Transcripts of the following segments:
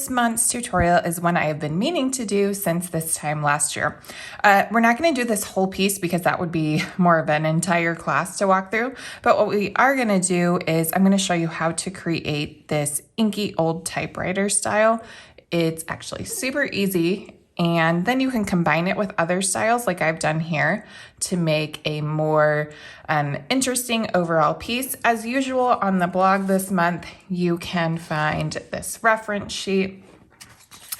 this month's tutorial is one I have been meaning to do since this time last year. We're not going to do this whole piece because that would be more of an entire class to walk through, but what we are going to do is I'm going to show you how to create this Inky old typewriter style. It's actually super easy, and then you can combine it with other styles like I've done here to make a more interesting overall piece. As usual on the blog this month, you can find this reference sheet,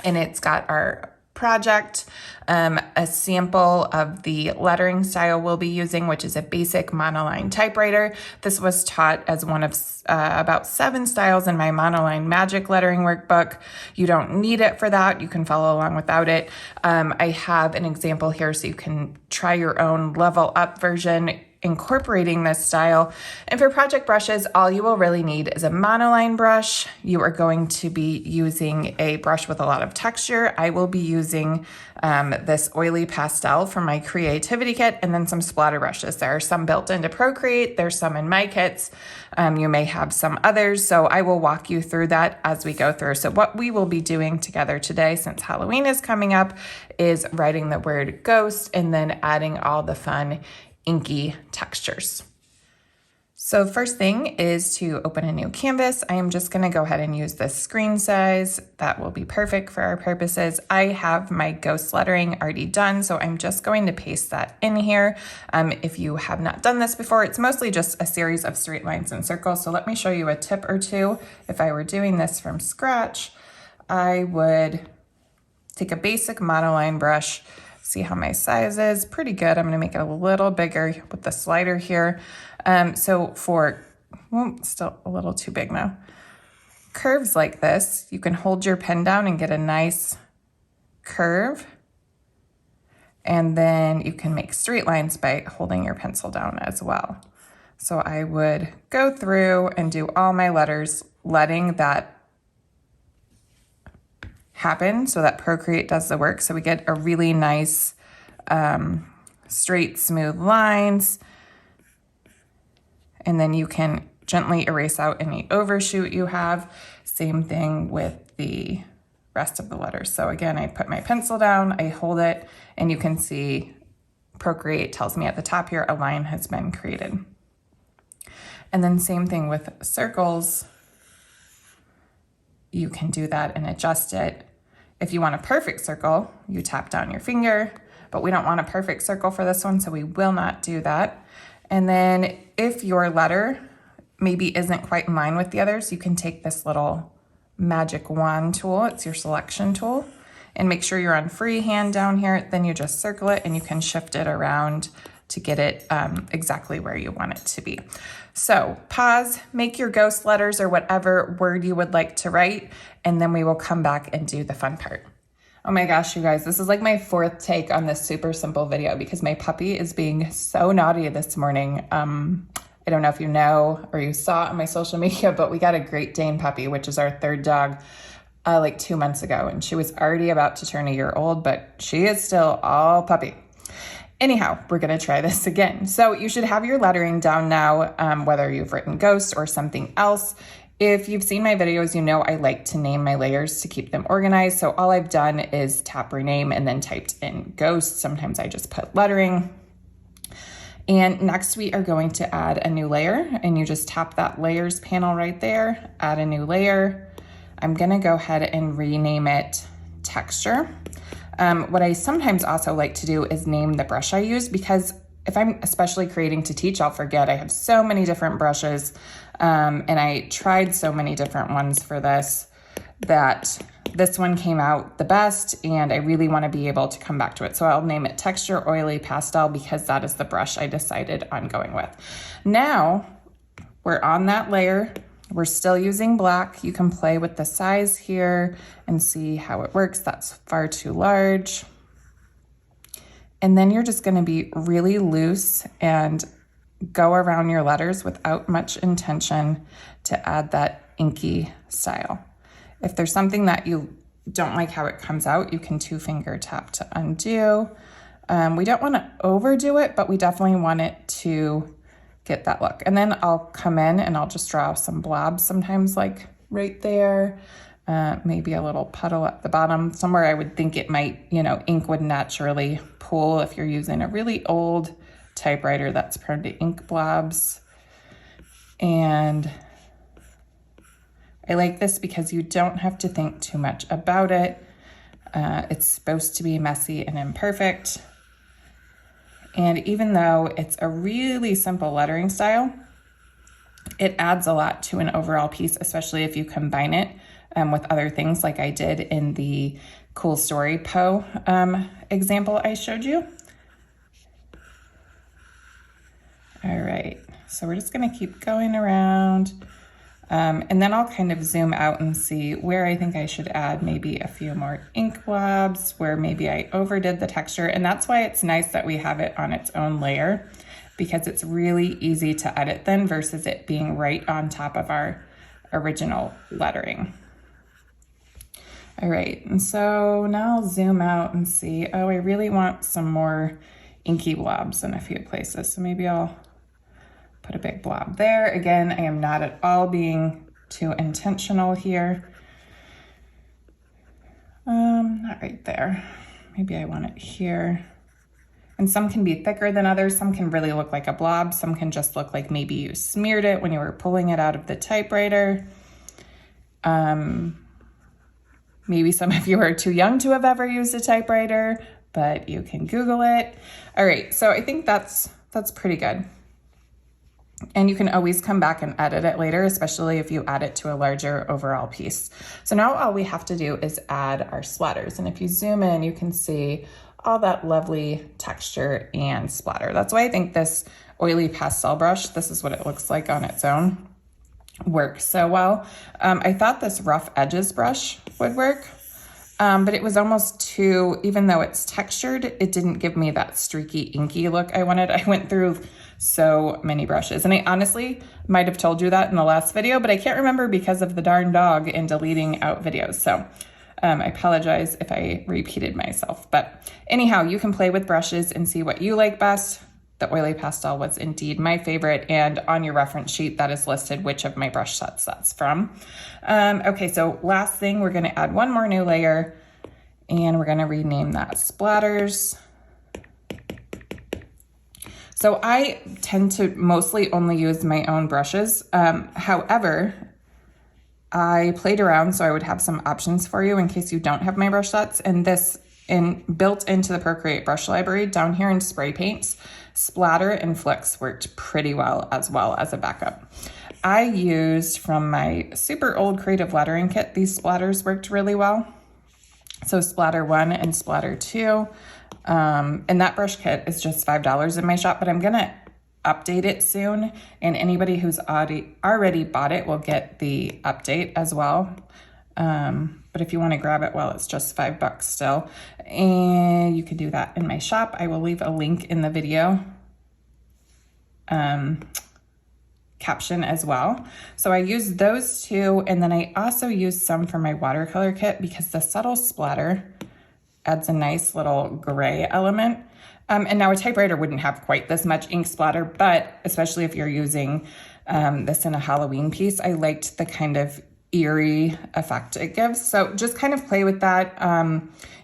and it's got our project, a sample of the lettering style we'll be using, which is a basic monoline typewriter. This was taught as one of about 7 styles in my monoline magic lettering workbook. You don't need it for that. You can follow along without it. I have an example here so you can try your own level up version incorporating this style. And for project brushes, all you will really need is a monoline brush. You are going to be using a brush with a lot of texture. I will be using this oily pastel from my creativity kit, and then some splatter brushes. There are some built into Procreate. There's some in my kits. You may have some others, so I will walk you through that as we go through. So what we will be doing together today, since Halloween is coming up, is writing the word ghost and then adding all the fun inky textures. So first thing is to open a new canvas. I am just going to go ahead and use this screen size. That will be perfect for our purposes. I have my ghost lettering already done, so I'm just going to paste that in here. If you have not done this before, it's mostly just a series of straight lines and circles. So let me show you a tip or two. If I were doing this from scratch, I would take a basic monoline brush. See how my size is? Pretty good. I'm going to make it a little bigger with the slider here. So for, still a little too big now. Curves like this, you can hold your pen down and get a nice curve. And then you can make straight lines by holding your pencil down as well. So I would go through and do all my letters, letting that happen so that Procreate does the work. So we get a really nice straight, smooth lines. And then you can gently erase out any overshoot you have. Same thing with the rest of the letters. So again, I put my pencil down, I hold it, and you can see Procreate tells me at the top here a line has been created. And then same thing with circles. You can do that and adjust it. If you want a perfect circle, you tap down your finger, but we don't want a perfect circle for this one, so we will not do that. And then if your letter maybe isn't quite in line with the others, you can take this little magic wand tool, it's your selection tool, and make sure you're on freehand down here. Then you just circle it and you can shift it around to get it exactly where you want it to be. So pause, make your ghost letters or whatever word you would like to write, and then we will come back and do the fun part. Oh my gosh, you guys, this is like my 4th take on this super simple video because my puppy is being so naughty this morning. I don't know if you know or you saw on my social media, but we got a Great Dane puppy, which is our 3rd dog, like 2 months ago. And she was already about to turn a year old, but she is still all puppy. Anyhow, we're going to try this again. So you should have your lettering down now, whether you've written ghost or something else. If you've seen my videos, you know I like to name my layers to keep them organized. So all I've done is tap rename and then typed in ghost. Sometimes I just put lettering. And next we are going to add a new layer, and you just tap that layers panel right there, add a new layer. I'm going to go ahead and rename it texture. What I sometimes also like to do is name the brush I use, because if I'm especially creating to teach, I'll forget. I have so many different brushes, and I tried so many different ones for this that this one came out the best, and I really want to be able to come back to it. So I'll name it Texture Oily Pastel because that is the brush I decided on going with. Now we're on that layer. We're still using black. You can play with the size here and see how it works. That's far too large. And then you're just going to be really loose and go around your letters without much intention to add that inky style. If there's something that you don't like how it comes out, you can 2-finger tap to undo. We don't want to overdo it, but we definitely want it to get that look. And then I'll come in and I'll just draw some blobs sometimes, like right there. maybe a little puddle at the bottom, somewhere I would think it might, ink would naturally pool if you're using a really old typewriter that's prone to ink blobs. And I like this because you don't have to think too much about it. It's supposed to be messy and imperfect. And even though it's a really simple lettering style, it adds a lot to an overall piece, especially if you combine it with other things like I did in the Cool Story Poe example I showed you. All right, so we're just gonna keep going around. And then I'll kind of zoom out and see where I think I should add maybe a few more ink blobs, where maybe I overdid the texture. And that's why it's nice that we have it on its own layer, because it's really easy to edit then versus it being right on top of our original lettering. All right, and so now I'll zoom out and see, oh, I really want some more inky blobs in a few places. So maybe I'll put a big blob there. Again, I am not at all being too intentional here. Not right there. Maybe I want it here. And some can be thicker than others. Some can really look like a blob. Some can just look like maybe you smeared it when you were pulling it out of the typewriter. Maybe some of you are too young to have ever used a typewriter, but you can Google it. All right, so I think that's pretty good. And you can always come back and edit it later, especially if you add it to a larger overall piece. So now all we have to do is add our splatters. And if you zoom in, you can see all that lovely texture and splatter. That's why I think this oily pastel brush, this is what it looks like on its own, works so well. I thought this rough edges brush would work, but it was almost too, even though it's textured, it didn't give me that streaky, inky look I wanted. I went through so many brushes, and I honestly might have told you that in the last video, but I can't remember because of the darn dog and deleting out videos. So I apologize if I repeated myself, but anyhow, you can play with brushes and see what you like best. The oily pastel was indeed my favorite, and on your reference sheet that is listed which of my brush sets that's from. Okay, so last thing, we're gonna add one more new layer, and we're gonna rename that Splatters. So I tend to mostly only use my own brushes. However, I played around so I would have some options for you in case you don't have my brush sets. And this built into the Procreate brush library down here in spray paints, Splatter and Flicks worked pretty well as a backup. I used from my super old creative lettering kit, these splatters worked really well. So Splatter 1 and Splatter 2. And that brush kit is just $5 in my shop, but I'm gonna update it soon. And anybody who's already bought it will get the update as well. But if you wanna grab it, well, it's just $5 still. And you can do that in my shop. I will leave a link in the video caption as well. So I use those two, and then I also use some for my watercolor kit because the subtle splatter adds a nice little gray element. And now a typewriter wouldn't have quite this much ink splatter, but especially if you're using this in a Halloween piece, I liked the kind of eerie effect it gives. So just kind of play with that.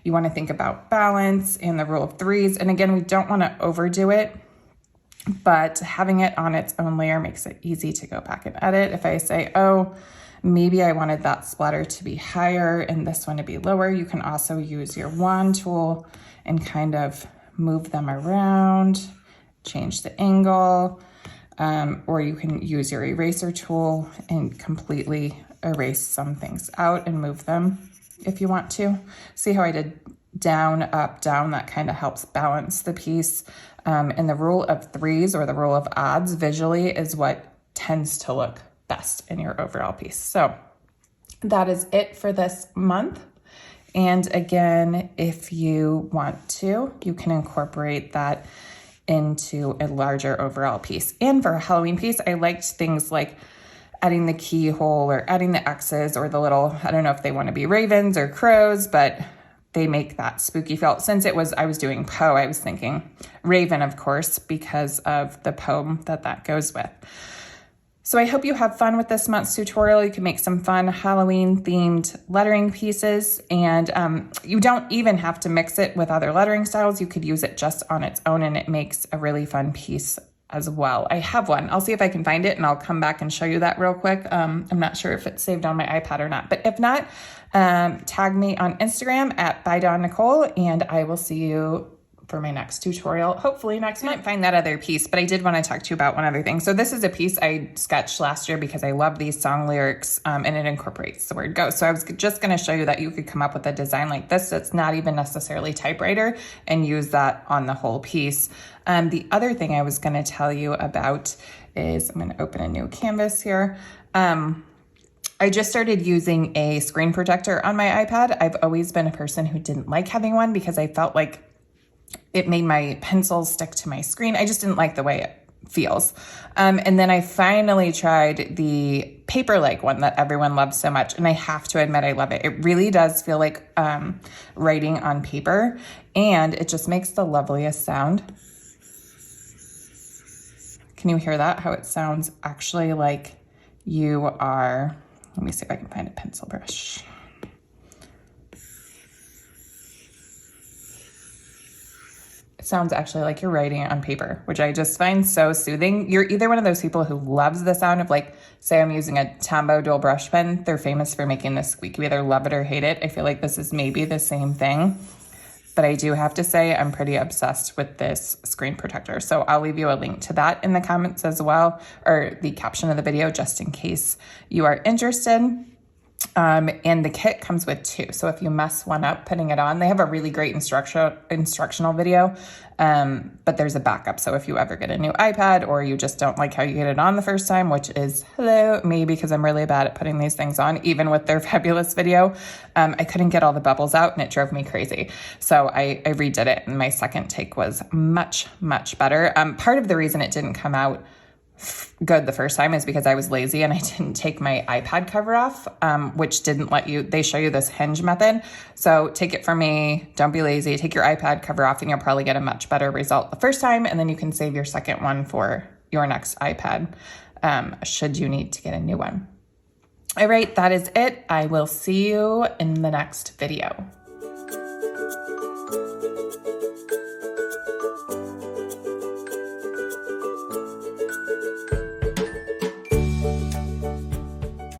You want to think about balance and the rule of threes. And again, we don't want to overdo it, but having it on its own layer makes it easy to go back and edit. If I say, oh, maybe I wanted that splatter to be higher and this one to be lower, you can also use your wand tool and kind of move them around, change the angle, or you can use your eraser tool and completely erase some things out and move them if you want to. See how I did down, up, down? That kind of helps balance the piece. And the rule of threes, or the rule of odds, visually is what tends to look best in your overall piece. So that is it for this month. And again, if you want to, you can incorporate that into a larger overall piece. And for a Halloween piece, I liked things like adding the keyhole or adding the X's or the little, I don't know if they want to be ravens or crows, but they make that spooky feel. Since I was doing Poe, I was thinking raven, of course, because of the poem that goes with. So I hope you have fun with this month's tutorial. You can make some fun Halloween themed lettering pieces, and you don't even have to mix it with other lettering styles. You could use it just on its own and it makes a really fun piece as well. I have one. I'll see if I can find it and I'll come back and show you that real quick. I'm not sure if it's saved on my iPad or not, but if not, tag me on Instagram at @ByDawnNicole, and I will see you for my next tutorial, hopefully next month. I find that other piece, but I did want to talk to you about one other thing. So this is a piece I sketched last year because I love these song lyrics, and it incorporates the word go. So I was just going to show you that you could come up with a design like this that's not even necessarily typewriter and use that on the whole piece. The other thing I was going to tell you about is, I'm going to open a new canvas here. I just started using a screen protector on my iPad. I've always been a person who didn't like having one because I felt like it made my pencils stick to my screen. I just didn't like the way it feels. And then I finally tried the Paperlike one that everyone loves so much. And I have to admit, I love it. It really does feel like writing on paper, and it just makes the loveliest sound. Can you hear that? How it sounds actually like you are, let me see if I can find a pencil brush. Sounds actually like you're writing it on paper, which I just find so soothing. You're either one of those people who loves the sound of, like, say I'm using a Tombow dual brush pen. They're famous for making this squeak. You either love it or hate it. I feel like this is maybe the same thing, but I do have to say I'm pretty obsessed with this screen protector. So I'll leave you a link to that in the comments as well, or the caption of the video, just in case you are interested. And the kit comes with 2. So if you mess one up putting it on, they have a really great instructional video, but there's a backup. So if you ever get a new iPad or you just don't like how you get it on the first time, which is hello me, because I'm really bad at putting these things on, even with their fabulous video, I couldn't get all the bubbles out and it drove me crazy. So I redid it, and my second take was much, much better. Part of the reason it didn't come out good the first time is because I was lazy and I didn't take my iPad cover off, which didn't let you, they show you this hinge method. So take it from me, don't be lazy, take your iPad cover off and you'll probably get a much better result the first time. And then you can save your second one for your next iPad, should you need to get a new one. All right, that is it. I will see you in the next video.